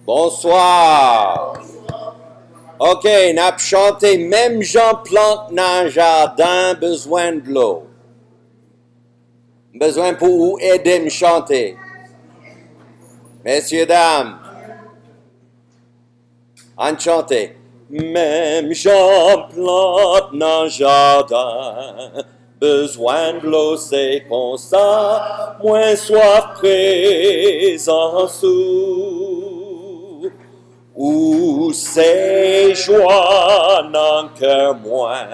Bonsoir. OK, n'a chanté même Jean plante dans un jardin, besoin de l'eau. Besoin pour aider me chanter. Messieurs, dames, enchanté. Même Jean plante dans un jardin, besoin de l'eau, c'est comme ça, moins soif présent sous. Où c'est joie n'en cœur moins,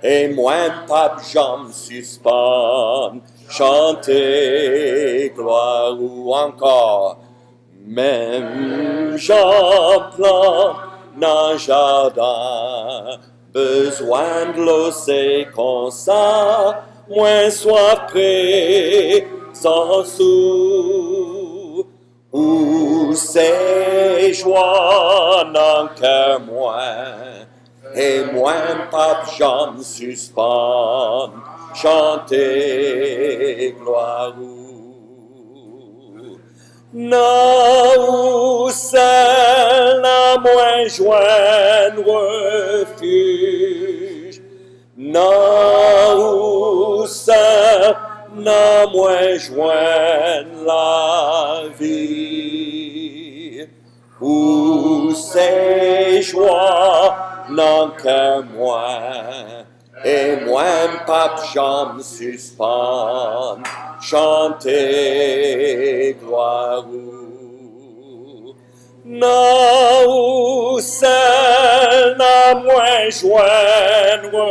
et moins pape jambes suspend, chanter gloire ou encore. Même Jean plante dans jardin, besoin de l'eau c'est comme ça, moins soif présent sous. Où c'est joie n'en cœur moins, et moins pape jambes suspend, chanter gloire ou. Non, c'est la moins joindre refuge. Non, c'est la moins joindre la vie. Où c'est joie, n'en qu'un moins, et moins pape jambes suspend, chanter gloire ou. Non, c'est la moins joindre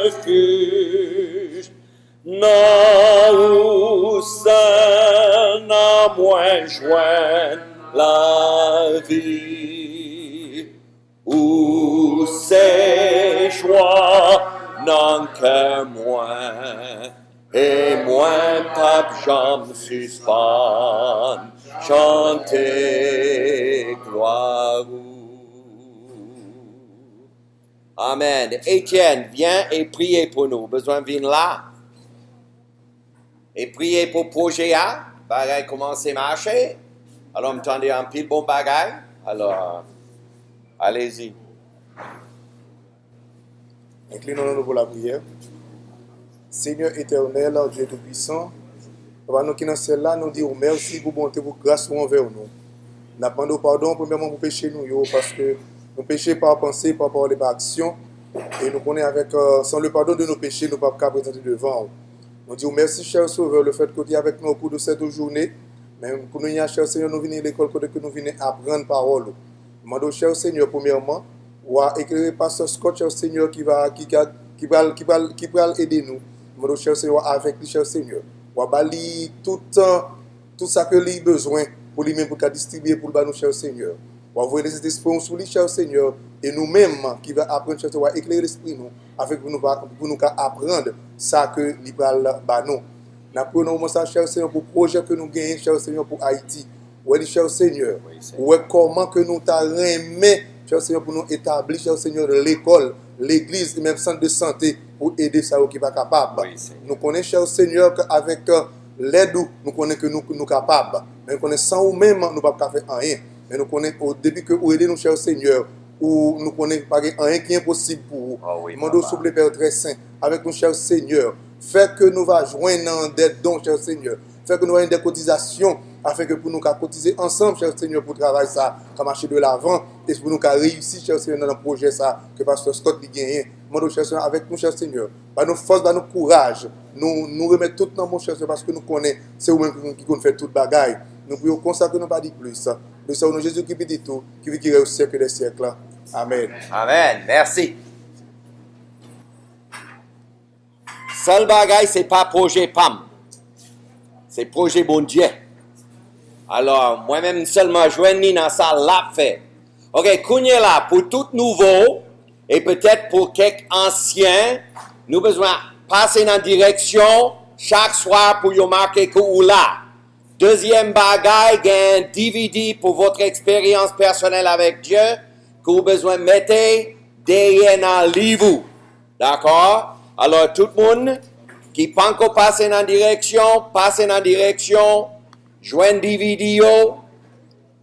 refuge. Non, c'est la moins joindre la vie. Où c'est joie, n'en qu'un moins, et moins pape jambes suspend, chanter gloire. Amen. Étienne, viens et priez pour nous. Besoin de venir là. Et prier pour projet A. Bagaille commence à marcher. Alors, m'entendez un pile bon bagaille. Alors, allez-y. Inclinons-nous pour la prière. Seigneur éternel, Dieu Tout-Puissant, Papa, nous qui dans celle-là, nous disons merci pour bonté, pour grâce envers nous. Nous demandons pardon premièrement pour pécher nous, parce que nous péchons par pensée, par parole et par action. Et nous connaissons avec, sans le pardon de nos péchés, nous ne pouvons pas présenter devant. Nous disons merci, cher Sauveur, le fait que tu es avec nous au cours de cette journée. Même pour nous, cher Seigneur, nous venons à l'école, que nous venons apprendre parole. Nous demandons, cher Seigneur, premièrement, ou à éclairer Pasteur Scott, cher Seigneur, qui va aider nous. Mon cher Seigneur, avec lui, cher Seigneur. Ou à bali tout ça que lui a besoin pour lui-même, pour distribuer pour nous, cher Seigneur. Ou à envoyer les esprits sur lui, cher Seigneur. Et nous-mêmes, qui va apprendre, cher Seigneur, éclairer l'esprit nous, avec pour nous apprendre ça que lui va nous. Nous prenons ça, cher Seigneur, pour le projet que nous gagnons, cher Seigneur, pour Haïti. Oui, cher Seigneur. Oui, comment que nous t'aimons, cher Seigneur, pour nous établir, cher Seigneur, l'école, l'église et même centre de santé pour aider ça qui va capable. Oui, nous connaissons, cher Seigneur, qu'avec l'aide, nous connaissons que nous sommes capables. Mais nous connaissons sans nous-mêmes, nous ne pouvons pas faire rien. Mais nous connaissons au début que vous aidez nous, cher Seigneur, où nous connaissons pas rien qui est impossible pour vous. Demandons souple le Père très saint, avec nous, cher Seigneur, fait que nous va joindre dans des dons, cher Seigneur. Fait que nous ayons des cotisations, afin que pour nous cotiser ensemble, cher Seigneur, pour travailler ça, pour marcher de l'avant, et pour nous réussir, cher Seigneur, dans le projet ça, que Pasteur Scott a gagné. Demandons, cher Seigneur, avec nous, cher Seigneur, par nos forces, par nos courage, nous remettre tout dans mon cher Seigneur, parce que nous connaissons, c'est vous-même qui fait toute bagaille. Nous pouvons consacrer, nous pas dire plus. Nous sommes Jésus qui dit tout, qui vit au siècle des siècles. Amen. Amen. Merci. Seul bagaille, c'est pas projet PAM. C'est projet bon Dieu. Alors, moi-même seulement joindre dans ça, l'a fait. OK, Kounia là, pour tout nouveau, et peut-être pour quelques anciens, nous besoin passer dans la direction chaque soir pour y marquer que ou là. Deuxième bagaille, un DVD pour votre expérience personnelle avec Dieu, que vous besoin de mettre derrière dans le livre. D'accord? Alors, tout le monde qui peut encore passer dans la direction, joindre DVD,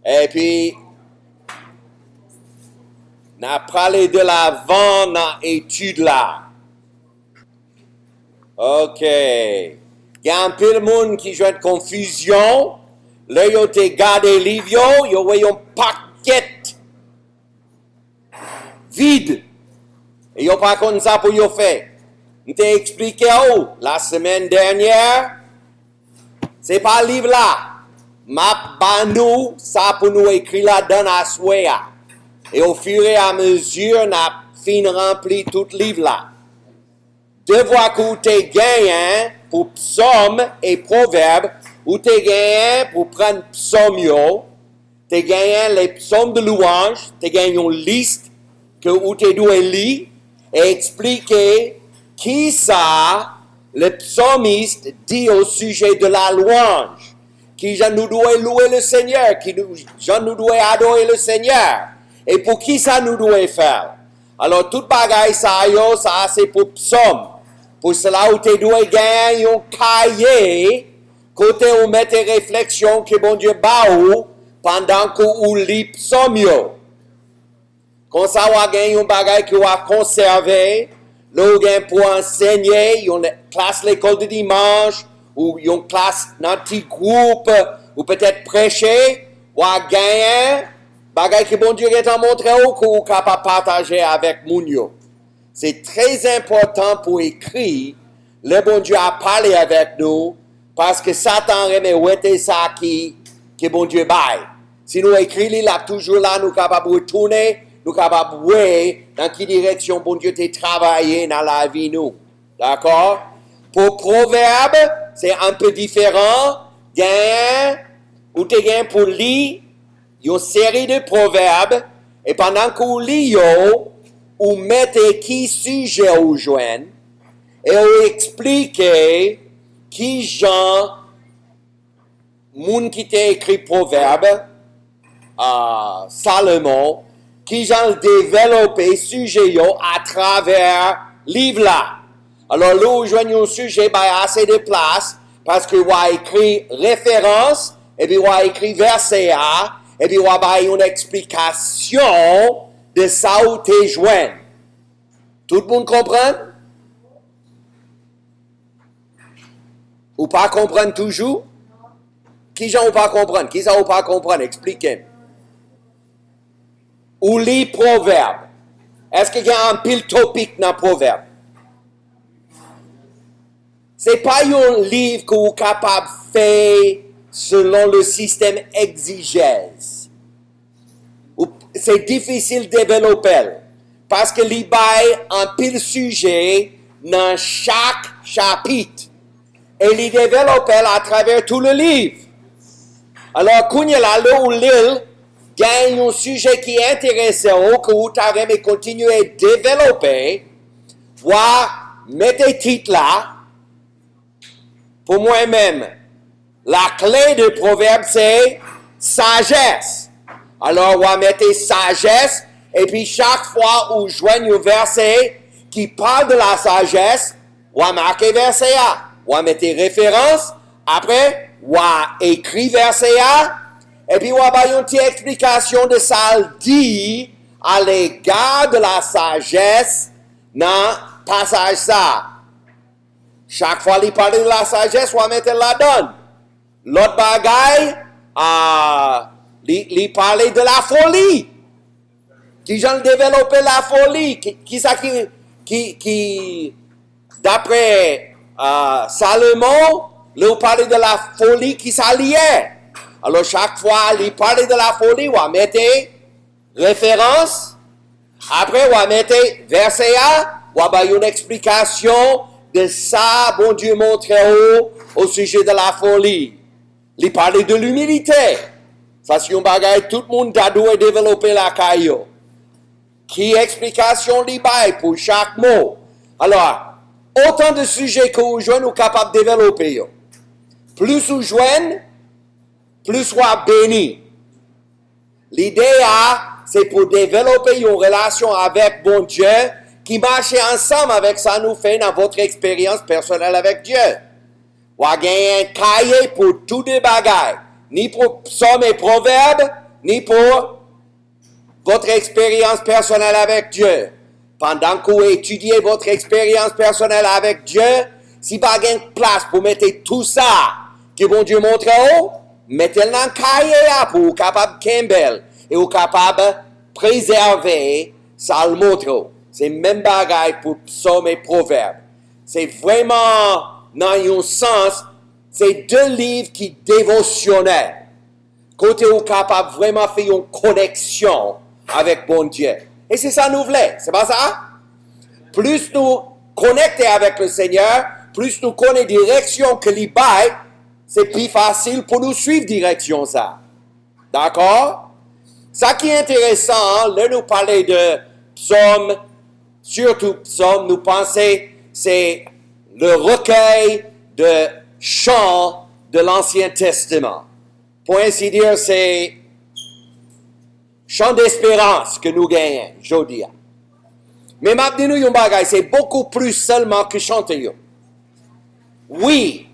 Et puis, on a parlé de l'avant dans l'étude là. OK. Il y a un peu de monde qui joue de confusion. Là, ils ont gardé le livre, ils ont un paquet vide. Et ils n'ont pas comme ça pour y faire. Je t'ai expliqué la semaine dernière. C'est pas le livre là. Ma bandou, ça pour nous écrire là-dedans à souhait. Et au fur et à mesure, on a fini rempli tout le livre là. Devoir que tu gagné pour psaume et proverbe, ou tu gagné pour prendre psaume, tu gagné les psaumes de louange, tu gagné une liste que tu dois lire et expliquer qui ça, le psalmiste dit au sujet de la louange, qui nous doit louer le Seigneur, qui nous doit adorer le Seigneur, et pour qui ça nous doit faire. Alors, toute bagaille ça c'est pour psaume. Pour cela, où tu dois gagner un cahier, côté où met tes réflexions que bon Dieu bat pendant que vous lit psaume. Quand ça, on gagne un bagage que va conserver, là, pour enseigner, il y a une classe l'école de dimanche, ou il y a une classe dans un petit groupe, ou peut-être prêcher, on gagner, bagage que bon Dieu est en montré ou que vous capable partager avec Mounio. C'est très important pour écrire, le bon Dieu a parlé avec nous, parce que Satan remet ouété ça que bon Dieu baille. Si nous écrivons, il a toujours là, nous capables de retourner, nous capables de voir dans quelle direction bon Dieu t'a travaillé dans la vie nous. D'accord? Pour Proverbe, c'est un peu différent. Ou tu gagnes pour lire une série de proverbes, et pendant que vous lisez, vous mettez qui sujet au joint, et vous expliquez qui genre, moun qui t'a écrit proverbe, Salomon, qui j'en développé sujet à travers livre là. Alors là, vous joignez un sujet, assez de place, parce que vous avez écrit référence, et puis vous avez écrit verset A, et puis vous avez une explication de ça où tu joint. Tout le monde comprend? Ou pas comprendre toujours? Qui j'en ou pas comprendre? Qui ça ou pas comprendre? Expliquez. Ou lit proverbe. Est-ce qu'il y a un pile topic dans proverbe? C'est pas un livre que vous êtes capable de faire selon le système exégèse. C'est difficile de développer. Parce que il y a un pile sujet dans chaque chapitre. Et il développe à travers tout le livre. Alors, quand il y a l'île, gagne un sujet qui est intéressant, que vous avez continué à développer, mettez titre là, pour moi-même, la clé de proverbe, c'est sagesse. Alors, vous mettez sagesse, et puis chaque fois où je joigne un verset qui parle de la sagesse, vous marquez verset A. Vous mettez référence, après, vous écrit verset A, et puis vous avez une petite explication de ça dit à l'égard de la sagesse dans le passage ça. Chaque fois qu'il parle de la sagesse, vous mettez là-dedans. L'autre bagaille, il parle de la folie. Qui j'en développé la folie? Qui d'après Salomon, il parle de la folie qui s'alliait. Alors chaque fois, il parle de la folie, vous mettez référence. Après, vous mettez verset A, vous avez une explication de ça, bon Dieu montre au sujet de la folie. Il parle de l'humilité. Ça, c'est un bagage, tout le monde doit développer la caillou. Qui explication li bail pour chaque mot. Alors, autant de sujets que vous joignez, vous capable de développer. Plus vous joignez, plus vous béni. L'idée, c'est pour développer une relation avec bon Dieu qui marche ensemble avec ça nous fait dans votre expérience personnelle avec Dieu. Vous avez un cahier pour tous les bagages. Ni pour psaume et proverbes, ni pour votre expérience personnelle avec Dieu. Pendant que vous étudiez votre expérience personnelle avec Dieu, si pas de place pour mettre tout ça que bon Dieu montre haut, mettez-le dans le cahier pour vous capable Campbell et vous capable préserver ça le montre. C'est même bagaille pour psaume et proverbe. C'est vraiment dans un sens, c'est deux livres qui dévotionnels. Côté vous capable vraiment faire une connexion avec bon Dieu. Et c'est ça nous voulons, c'est pas ça? Plus nous connecter avec le Seigneur, plus nous connaissons direction que les bails, c'est plus facile pour nous suivre direction ça. D'accord? Ça qui est intéressant, là nous parler de psaume, surtout psaume, nous pensons c'est le recueil de chants de l'Ancien Testament. Pour ainsi dire, c'est chant d'espérance que nous gagnons, je dis. Mais maintenant, c'est beaucoup plus seulement que chanter. Oui,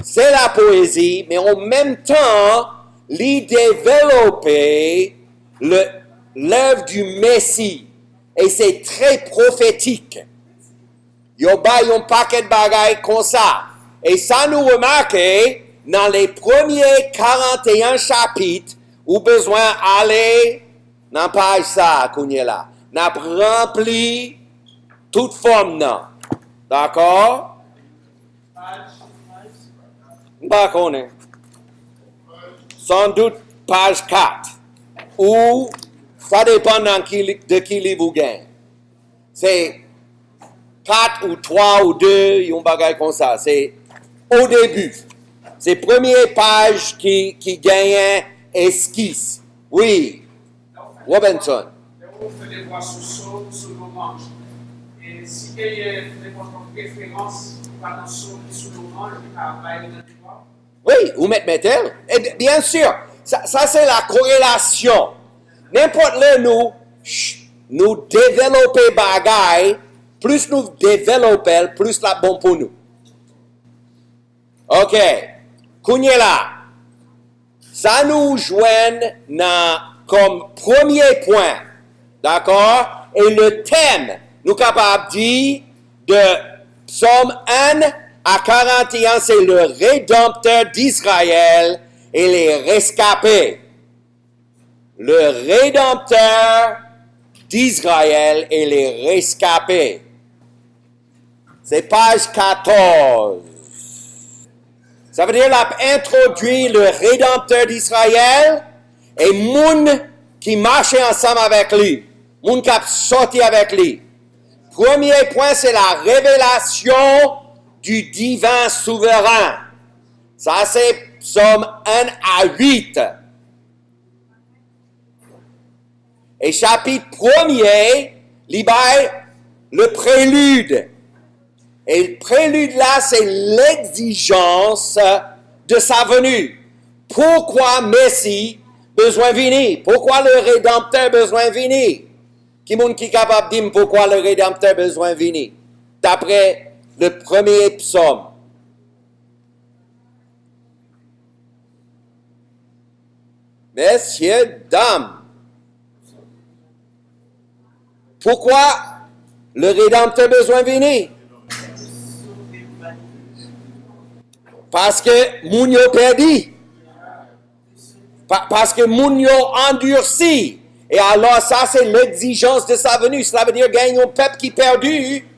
c'est la poésie, mais en même temps, l'y développer l'œuvre du Messie. Et c'est très prophétique. Il y a un paquet de bagailles comme ça. Et ça nous remarque dans les premiers 41 chapitres, où besoin aller dans page ça, là. N'a rempli toute forme, non. D'accord? Pas qu'on est. Sans doute page 4. Ou ça dépend de qui livre vous gagne. C'est 4 ou 3 ou 2, il y a un bagage comme ça. C'est au début. C'est première page qui gagne esquisse. Oui. Robinson. On fait des voix sous nos manches. Et si il y a des préférences pendant sous nos manches, il y a des voix. Oui, vous mettez. Et bien sûr, ça c'est la corrélation. N'importe là nous développer bagaille, plus nous développer, plus la bon pour nous. OK. Kounyela. Ça nous joint comme premier point. D'accord? Et le thème, nous capables de dire, de Psaume 1 à 41, c'est le Rédempteur d'Israël et les rescapés. Le Rédempteur d'Israël et les rescapés. C'est page 14. Ça veut dire qu'il a introduit le Rédempteur d'Israël et moun qui marchait ensemble avec lui. Moun qui a sorti avec lui. Premier point, c'est la révélation du divin souverain. Ça, c'est Psaume 1 à 8. Et chapitre 1er, le prélude. Et le prélude là, c'est l'exigence de sa venue. Pourquoi Messie besoin venir? Pourquoi le Rédempteur besoin venir? Qui est capable de dire pourquoi le Rédempteur besoin venir? D'après le premier psaume. Messieurs, dames, pourquoi le Rédempteur besoin venir? Parce que moun yo perdu. Parce que moun yo endurci. Et alors ça c'est l'exigence de sa venue. Cela veut dire qu'il y a un peuple qui est perdu.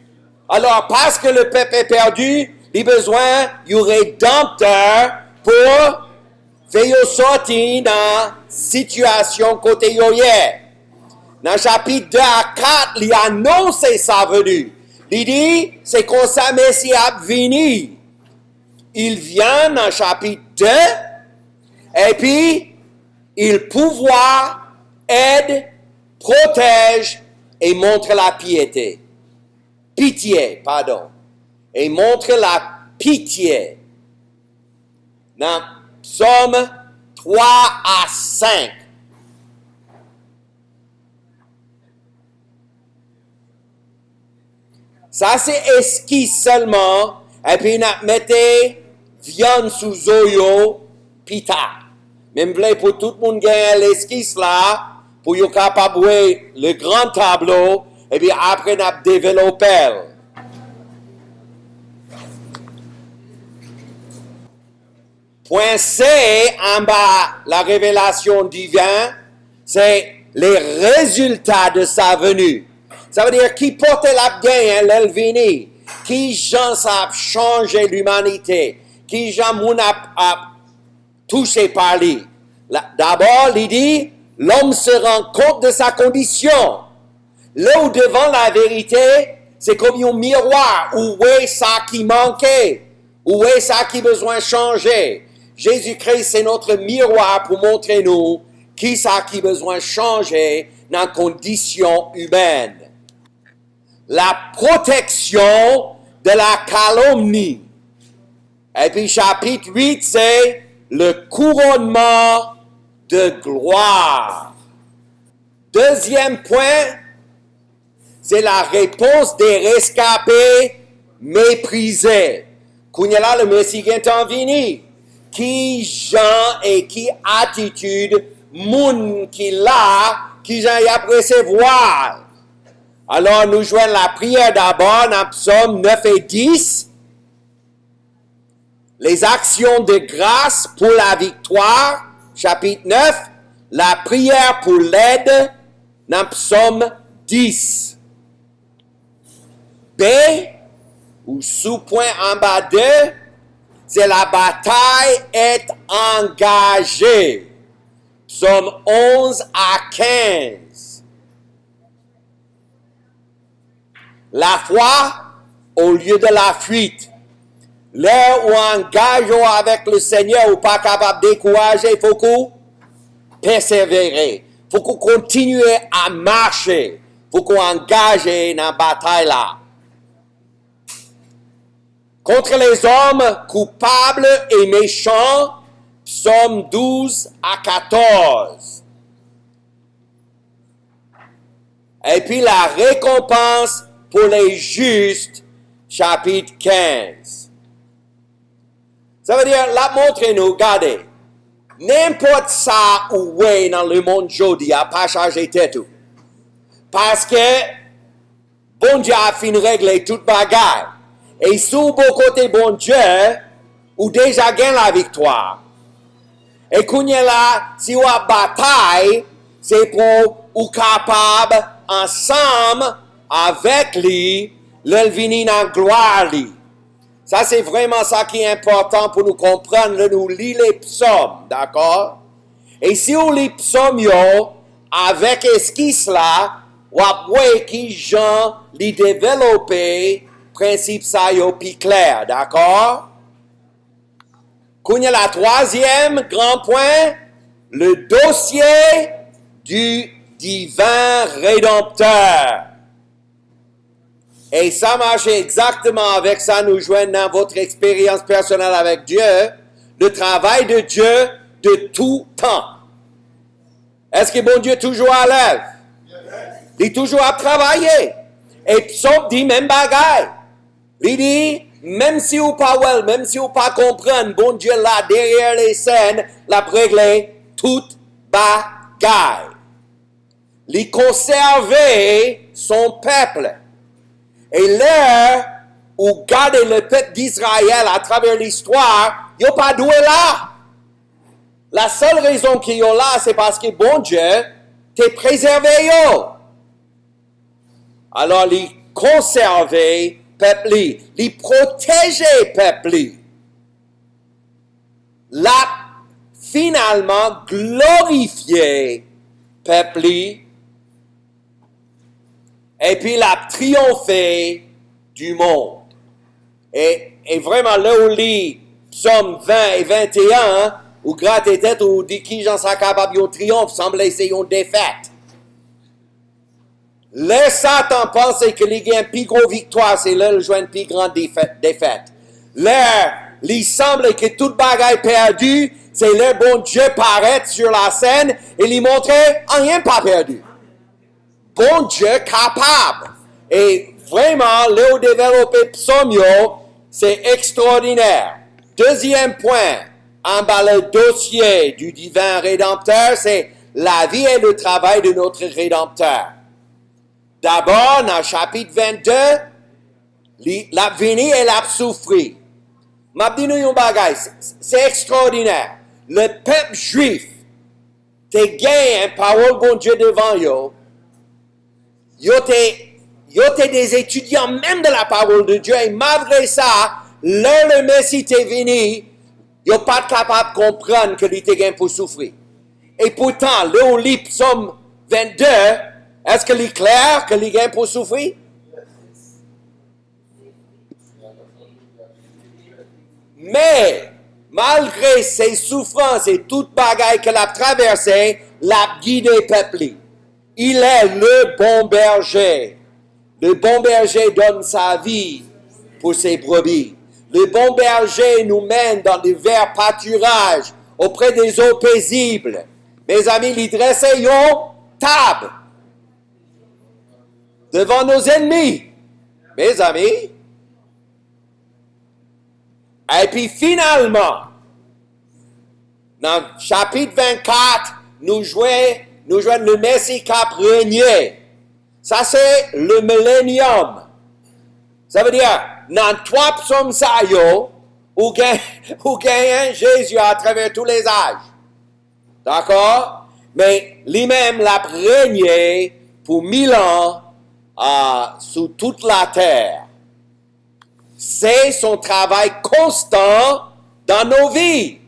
Alors parce que le peuple est perdu, il a besoin du Rédempteur pour faire sortir dans la situation côté yoyer. Dans chapitre 2 à 4, il annonce sa venue. Il dit, c'est comme ça Messie a venu. Il vient dans chapitre 2, et puis, il pouvoir, aide, protège, et montre la piété. Pitié, pardon. Et montre la pitié. Dans Psaume 3 à 5. Ça, c'est esquisse seulement, et puis, on mettez viande sous oyo, pita. Même pour tout le monde gagner l'esquisse là, pour être capable de jouer le grand tableau, et puis après, on a développé. Point C, en bas, la révélation divine, c'est les résultats de sa venue. Ça veut dire qui portait la gain, l'elvini, qui gens a changé l'humanité, qui gens a touché par lui. D'abord, il dit, l'homme se rend compte de sa condition. Là où devant la vérité, c'est comme un miroir, où est ça qui manquait, où est ça qui besoin de changer. Jésus-Christ, c'est notre miroir pour montrer nous qui ça qui besoin de changer dans la condition humaine. La protection de la calomnie. Et puis chapitre 8, c'est le couronnement de gloire. Deuxième point, c'est la réponse des rescapés méprisés. Kounyala, le Messie est en vini. Qui gens et qui attitude, moun qui l'a, qui gens y a recevoir. Alors, nous jouons la prière d'abord dans Psaume 9 et 10. Les actions de grâce pour la victoire, chapitre 9. La prière pour l'aide dans Psaume 10. B, ou sous-point en bas 2, c'est la bataille est engagée. Psaume 11 à 15. La foi au lieu de la fuite. Là où engageons avec le Seigneur ou pas capable de décourager, il faut qu'on persévérer. Il faut qu'on continue à marcher. Il faut qu'on engage dans la bataille là. Contre les hommes coupables et méchants, Psaume 12 à 14. Et puis la récompense pour les justes, chapitre 15. Ça veut dire, là, montrez-nous, regardez, n'importe ça où est dans le monde aujourd'hui, a pas changé tête. Parce que, bon Dieu a fini régler toute bagaille. Et sous beau côté bon Dieu, ou déjà gagne la victoire. Et qu'on y est là, si on a bataille, c'est pour ou capable ensemble avec lui, le venir en gloire lui. Ça c'est vraiment ça qui est important pour nous comprendre. Nous lisons les psaumes, d'accord? Et si on lit psaumes avec esquisse là, on voit qui Jean les développer principe ça yo plus clair, d'accord? Qu'on y a la troisième grand point, le dossier du divin rédempteur. Et ça marche exactement avec ça, nous joignons dans votre expérience personnelle avec Dieu, le travail de Dieu de tout temps. Est-ce que bon Dieu est toujours à l'œuvre? Il est toujours à travailler. Et Psaume dit même bagaille. Il dit, même si vous pas well, même si vous pas comprendre, bon Dieu là, derrière les scènes, l'a réglé toute bagaille. Il conserver son peuple. Et là, où garder le peuple d'Israël à travers l'histoire, il n'y a pas doué là. La seule raison qu'il y a là, c'est parce que bon Dieu t'a préservé. Alors, il conserver peuple, il protéger peuple. Là, finalement, glorifier peuple. Et puis, la triompher du monde. Et vraiment, là où lit Psaume 20 et 21, où gratte tête, où dit qui j'en sont capables de triomphe, semble essayer une défaite. Le Satan pense que les gains plus gros victoire, c'est là le joint une plus grande défaite. Là, il semble que toute bagaille perdue, c'est là bon Dieu paraît sur la scène et lui montrer rien pas perdu. Bon Dieu capable. Et vraiment, là où développer psaume, c'est extraordinaire. Deuxième point, en bas le dossier du divin Rédempteur, c'est la vie et le travail de notre Rédempteur. D'abord, dans le chapitre 22, l'a venu et l'a souffri. M'a dit nous un bagay, c'est extraordinaire. Le peuple juif, te gagné une parole bon Dieu devant eux. Yo t'es des étudiants même de la parole de Dieu et malgré ça, le Messie t'est venu, yo pas capable de comprendre que il était gagné pour souffrir. Et pourtant, là on lit Psaume 22, est-ce que c'est clair que il est gagné pour souffrir? Mais, malgré ses souffrances et toute bagaille qu'elle a traversée, l'a guidé peuple. Il est le bon berger. Le bon berger donne sa vie pour ses brebis. Le bon berger nous mène dans des verts pâturages auprès des eaux paisibles. Mes amis, il dressait une table devant nos ennemis. Mes amis. Et puis finalement, dans le chapitre 24, nous jouons le Messie qui a régné. Ça, c'est le millénium. Ça veut dire, dans 3 psaumes, où gagne Jésus à travers tous les âges. D'accord? Mais lui-même l'a régné pour 1000 ans sur toute la terre. C'est son travail constant dans nos vies.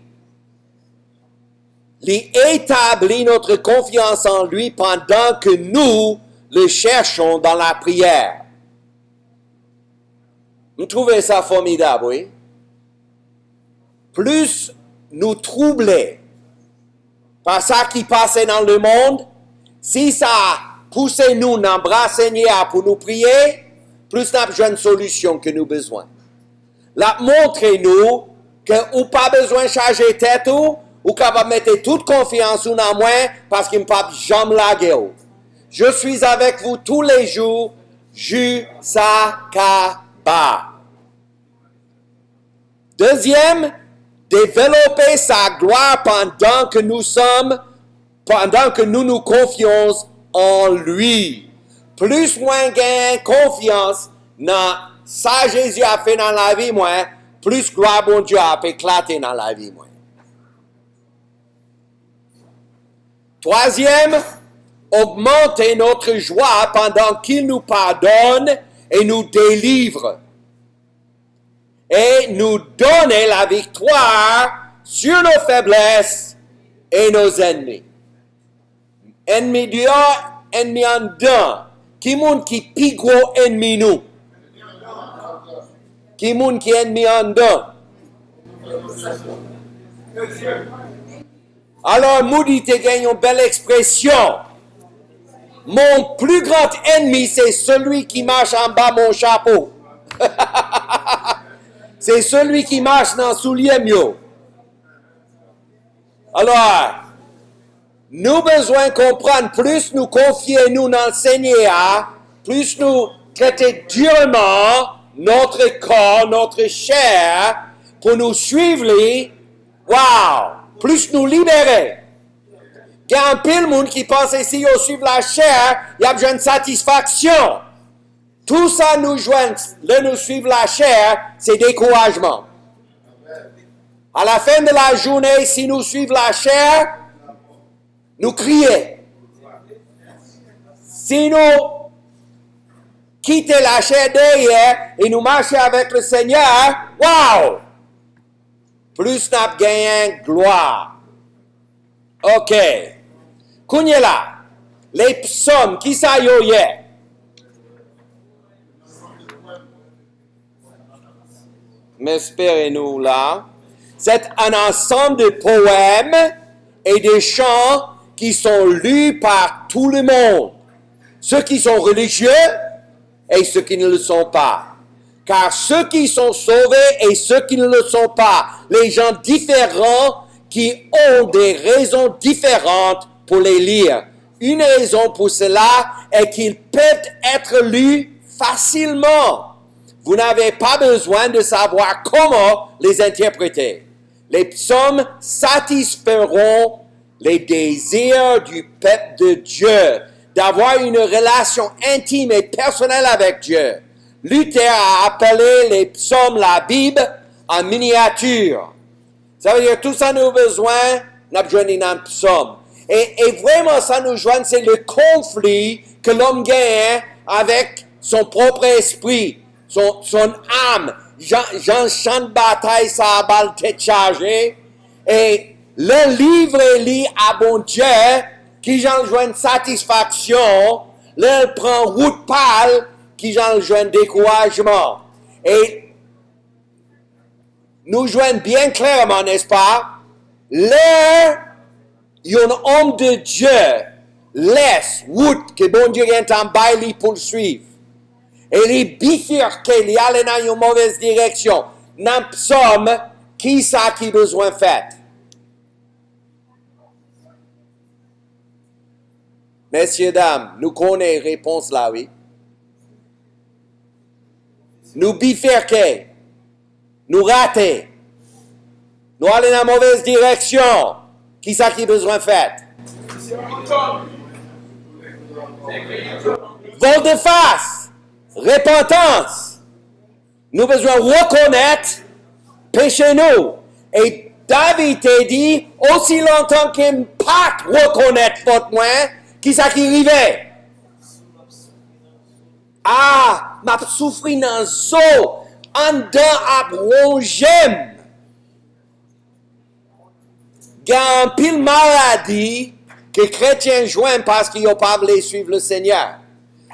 Il établit notre confiance en lui pendant que nous le cherchons dans la prière. Vous trouvez ça formidable, oui? Plus nous troubler par ça qui passait dans le monde, si ça pousse nous d'embrasser Seigneur pour nous prier, plus nous avons besoin de solution que nous avons besoin. Là, montrez-nous que ou pas besoin de charger tête ou capable de mettre toute confiance en moi parce qu'il ne peut jamais laguer. Je suis avec vous tous les jours jusqu'à bas. Deuxième, développer sa gloire pendant que nous nous confions en lui. Plus moins gain confiance dans ça Jésus a fait dans la vie, moi, plus gloire bon Dieu a éclaté dans la vie, moi. Troisième, augmenter notre joie pendant qu'il nous pardonne et nous délivre. Et nous donner la victoire sur nos faiblesses et nos ennemis. Ennemi dehors, ennemi en dedans. Qui moun qui pi gros ennemi nous? Qui moun qui ennemi en dedans? Alors Moody te gagne une belle expression. Mon plus grand ennemi, c'est celui qui marche en bas mon chapeau. C'est celui qui marche dans le soulier mieux. Alors, nous besoin comprendre, plus nous confier nous dans le Seigneur, plus nous traiter durement notre corps, notre chair, pour nous suivre, plus nous libérer. Il y a un pile de monde qui pense ici, au suivre la chair, il y a besoin de satisfaction. Tout ça nous joint, nous suivre la chair, c'est découragement. À la fin de la journée, si nous suivons la chair, nous crions. Si nous quittons la chair derrière et nous marchons avec le Seigneur, plus nous gagnons gloire. Ok. Kounyela, les psaumes, qui ça y est? M'espérez-nous là. C'est un ensemble de poèmes et de chants qui sont lus par tout le monde. Ceux qui sont religieux et ceux qui ne le sont pas. Car ceux qui sont sauvés et ceux qui ne le sont pas, les gens différents qui ont des raisons différentes pour les lire. Une raison pour cela est qu'ils peuvent être lus facilement. Vous n'avez pas besoin de savoir comment les interpréter. Les psaumes satisferont les désirs du peuple de Dieu, d'avoir une relation intime et personnelle avec Dieu. Luther a appelé les psaumes la Bible en miniature. Ça veut dire tout ça nous a besoin, nous avons besoin d'un psaume. Et vraiment, ça nous joint, c'est le conflit que l'homme gagne avec son propre esprit, son âme. Jean champ de bataille, ça a balle tête chargée. Et le livre est lié à bon Dieu, qui j'en joint satisfaction, le prend route pâle, qui j'en joint découragement. Et nous joignent bien clairement, n'est-ce pas? Un homme de Dieu laisse route que bon Dieu est en bail pour le suivre. Et les bifurquer, les aller dans une mauvaise direction. Dans le psaume, qui ça qui a besoin de faire? Messieurs, dames, nous connaissons la réponse là, oui. Nous bifurquer, nous rater, nous aller dans la mauvaise direction. Qui ça qui a besoin de faire? Volte-face, repentance. Nous avons besoin de reconnaître péché nous. Et David a dit, aussi longtemps qu'il ne pas reconnaître votre moi, qui ça qui arrivait? Ah, m'a souffri dans zo, en dedans à rongem. Il y a un pile maladie que les chrétiens joignent parce qu'ils n'ont pas voulu suivre le Seigneur.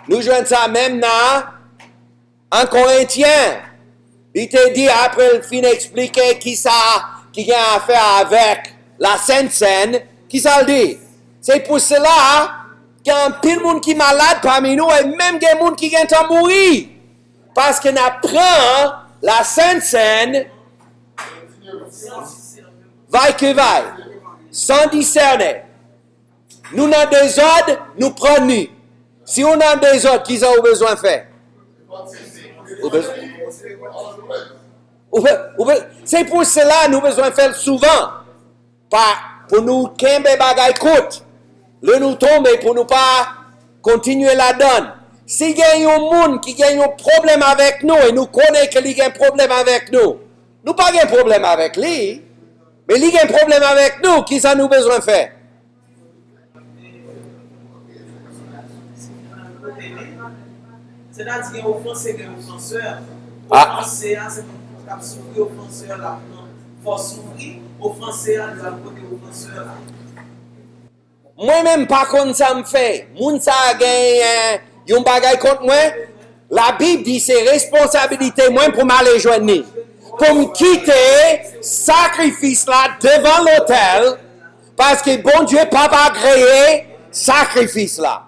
Nous joignons ça même en Corinthiens. Il te dit, après le fin d'expliquer qui a affaire avec la Sainte Seine, qui ça le dit? C'est pour cela qu'il y a un pile monde qui est malade parmi nous et même des gens qui viennent à mourir. Parce qu'on apprend la Sainte Seine, vaille que vaille, sans discerner. Nous avons des ordres, nous prenons. Si on a des ordres, qui ont besoin de faire? C'est pour cela que nous avons besoin de faire souvent. Pour nous qu'un bagay coûte. Le nous tomber pour ne pas continuer la donne. S'il y a un monde qui a un problème avec nous et nous connaissons qu'il y a un problème avec nous, nous n'avons pas un problème avec lui. Mais il y a un problème avec nous, qui ça nous besoin de faire? C'est-à-dire offenser que offenseur. Offenser, c'est comme souffrir offenseur là. Il faut souffrir, offenser à nous côté offenseur là. Moi-même, pas comme ça me fait. Moun sa gagne un bagay contre moi. La Bible dit c'est responsabilité moi pour m'aller joindre. Pour me quitter sacrifice là devant l'autel. Parce que bon Dieu pas agréé sacrifice là.